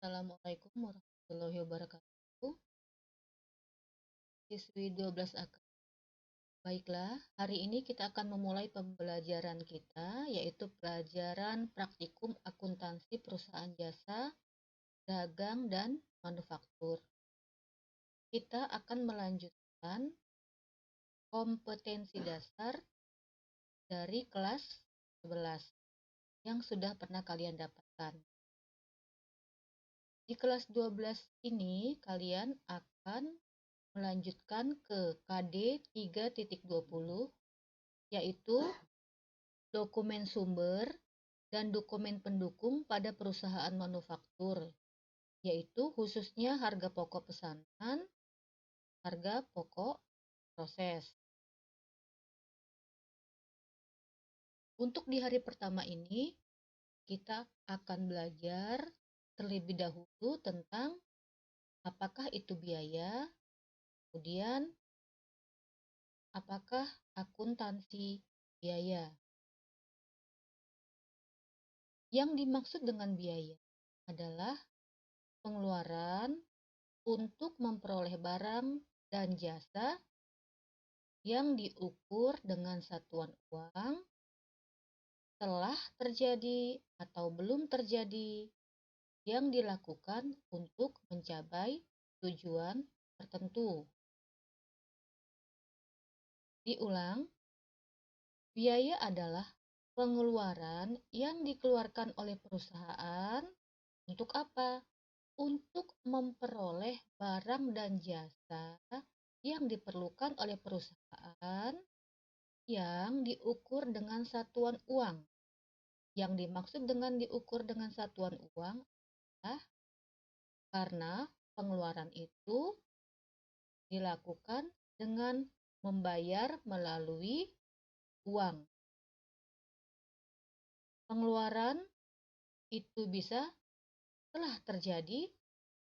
Assalamualaikum warahmatullahi wabarakatuh. Siswi 12 AK. Baiklah, hari ini kita akan memulai pembelajaran kita, yaitu pelajaran praktikum akuntansi perusahaan jasa, dagang, dan manufaktur. Kita akan melanjutkan kompetensi dasar dari kelas 11 yang sudah pernah kalian dapatkan. Di kelas 12 ini, kalian akan melanjutkan ke KD 3.20, yaitu dokumen sumber dan dokumen pendukung pada perusahaan manufaktur, yaitu khususnya harga pokok pesanan, harga pokok proses. Untuk di hari pertama ini, kita akan belajar terlebih dahulu tentang apakah itu biaya, kemudian apakah akuntansi biaya. Yang dimaksud dengan biaya adalah pengeluaran untuk memperoleh barang dan jasa yang diukur dengan satuan uang telah terjadi atau belum terjadi yang dilakukan untuk mencapai tujuan tertentu. Diulang, biaya adalah pengeluaran yang dikeluarkan oleh perusahaan untuk apa? Untuk memperoleh barang dan jasa yang diperlukan oleh perusahaan yang diukur dengan satuan uang. Yang dimaksud dengan diukur dengan satuan uang adalah karena pengeluaran itu dilakukan dengan membayar melalui uang. Pengeluaran itu bisa telah terjadi,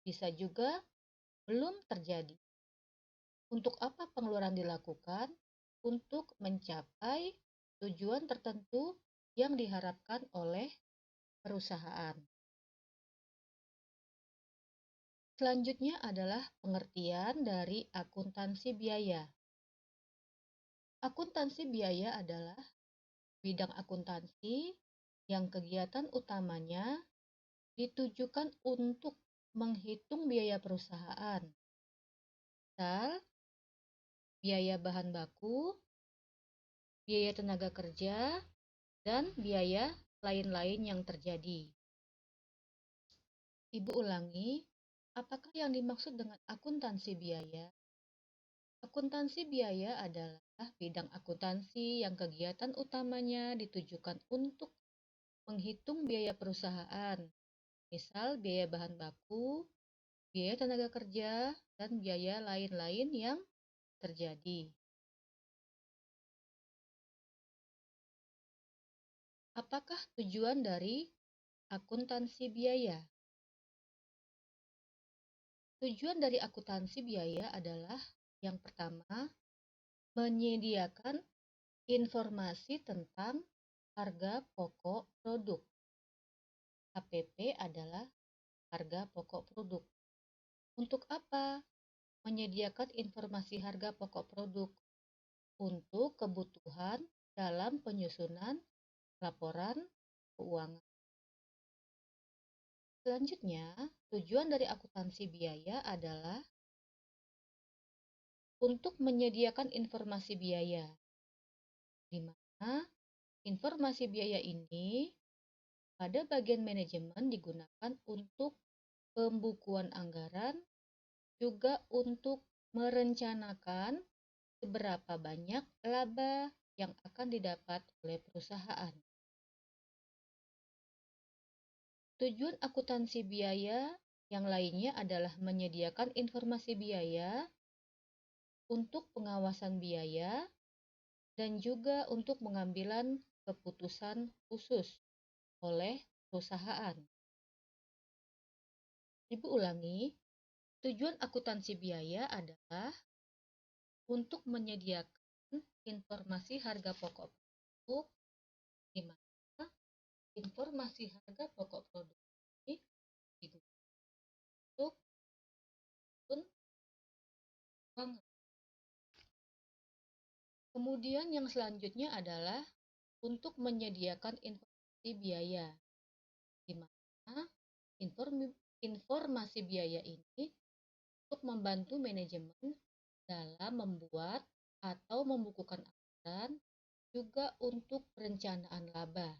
bisa juga belum terjadi. Untuk apa pengeluaran dilakukan? Untuk mencapai tujuan tertentu yang diharapkan oleh perusahaan. Selanjutnya adalah pengertian dari akuntansi biaya. Akuntansi biaya adalah bidang akuntansi yang kegiatan utamanya ditujukan untuk menghitung biaya perusahaan, misal biaya bahan baku, biaya tenaga kerja, dan biaya lain-lain yang terjadi. Ibu ulangi, apakah yang dimaksud dengan akuntansi biaya? Akuntansi biaya adalah bidang akuntansi yang kegiatan utamanya ditujukan untuk menghitung biaya perusahaan, misal biaya bahan baku, biaya tenaga kerja, dan biaya lain-lain yang terjadi. Apakah tujuan dari akuntansi biaya? Tujuan dari akuntansi biaya adalah yang pertama, menyediakan informasi tentang harga pokok produk. HPP adalah harga pokok produk. Untuk apa? Menyediakan informasi harga pokok produk untuk kebutuhan dalam penyusunan laporan keuangan. Selanjutnya, tujuan dari akuntansi biaya adalah untuk menyediakan informasi biaya, di mana informasi biaya ini pada bagian manajemen digunakan untuk pembukuan anggaran, juga untuk merencanakan seberapa banyak laba yang akan didapat oleh perusahaan. Tujuan akuntansi biaya yang lainnya adalah menyediakan informasi biaya untuk pengawasan biaya dan juga untuk pengambilan keputusan khusus oleh perusahaan. Ibu ulangi, tujuan akuntansi biaya adalah untuk menyediakan informasi harga pokok produk, di mana informasi harga pokok produk ini digunakan Kemudian yang selanjutnya adalah untuk menyediakan informasi biaya, di mana informasi biaya ini untuk membantu manajemen dalam membuat atau membukukan anggaran, juga untuk perencanaan laba.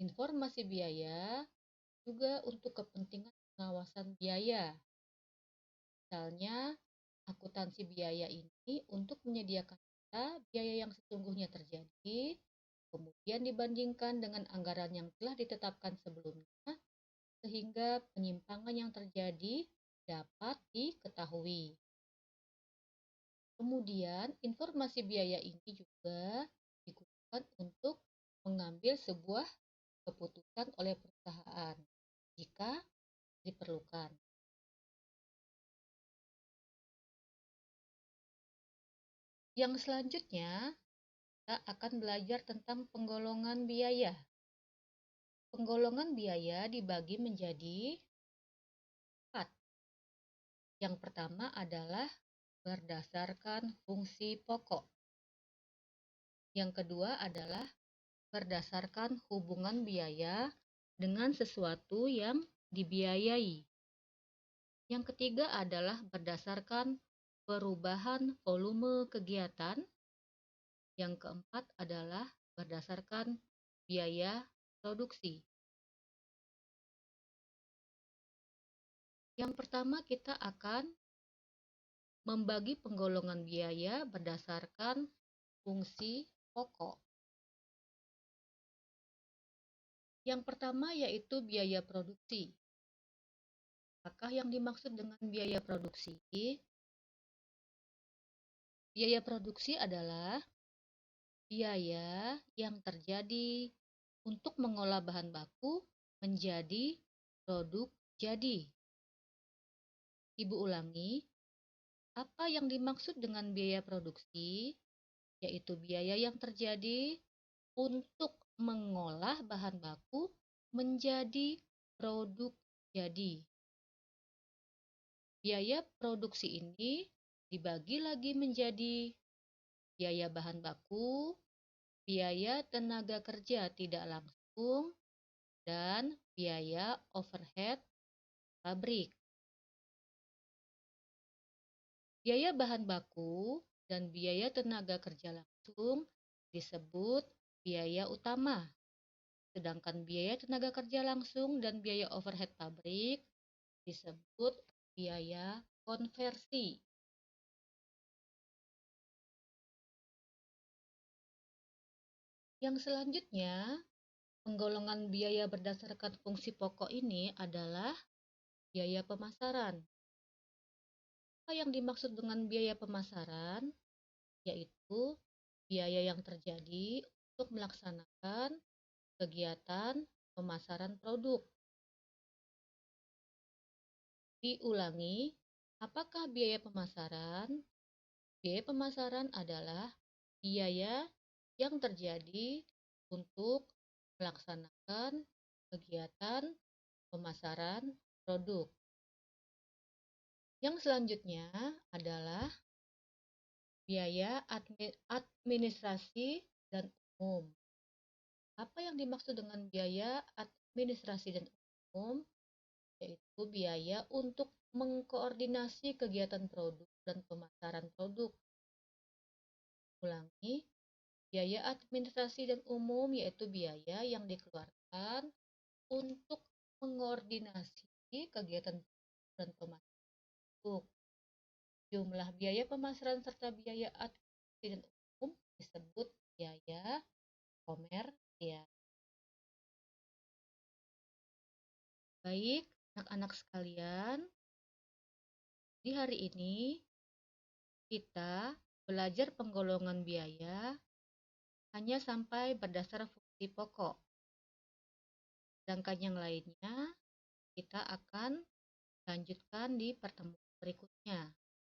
Informasi biaya juga untuk kepentingan pengawasan biaya. Misalnya, akuntansi biaya ini untuk menyediakan data biaya yang sesungguhnya terjadi, kemudian dibandingkan dengan anggaran yang telah ditetapkan sebelumnya, sehingga penyimpangan yang terjadi dapat diketahui. Kemudian, informasi biaya ini juga digunakan untuk mengambil sebuah keputusan oleh perusahaan jika diperlukan. Yang selanjutnya, kita akan belajar tentang penggolongan biaya. Penggolongan biaya dibagi menjadi 4. Yang pertama adalah berdasarkan fungsi pokok. Yang kedua adalah berdasarkan hubungan biaya dengan sesuatu yang dibiayai. Yang ketiga adalah berdasarkan perubahan volume kegiatan. Yang keempat adalah berdasarkan biaya produksi. Yang pertama, kita akan membagi penggolongan biaya berdasarkan fungsi pokok. Yang pertama yaitu biaya produksi. Apakah yang dimaksud dengan biaya produksi? Biaya produksi adalah biaya yang terjadi untuk mengolah bahan baku menjadi produk jadi. Ibu ulangi, apa yang dimaksud dengan biaya produksi? Yaitu biaya yang terjadi untuk mengolah bahan baku menjadi produk jadi. Biaya produksi ini dibagi lagi menjadi biaya bahan baku, biaya tenaga kerja tidak langsung, dan biaya overhead pabrik. Biaya bahan baku dan biaya tenaga kerja langsung disebut biaya utama, sedangkan biaya tenaga kerja langsung dan biaya overhead pabrik disebut biaya konversi. Yang selanjutnya, penggolongan biaya berdasarkan fungsi pokok ini adalah biaya pemasaran. Apa yang dimaksud dengan biaya pemasaran? Yaitu biaya yang terjadi untuk melaksanakan kegiatan pemasaran produk. Diulangi, apakah biaya pemasaran? Biaya pemasaran adalah biaya yang terjadi untuk melaksanakan kegiatan pemasaran produk. Yang selanjutnya adalah biaya administrasi dan umum. Apa yang dimaksud dengan biaya administrasi dan umum? Yaitu biaya untuk mengkoordinasi kegiatan produk dan pemasaran produk. Ulangi, biaya administrasi dan umum yaitu biaya yang dikeluarkan untuk mengkoordinasi kegiatan dan pemasaran produk. Jumlah biaya pemasaran serta biaya administrasi dan umum disebut biaya komersial. Baik, anak-anak sekalian, di hari ini kita belajar penggolongan biaya hanya sampai berdasar fungsi pokok. Sedangkan yang lainnya kita akan lanjutkan di pertemuan berikutnya.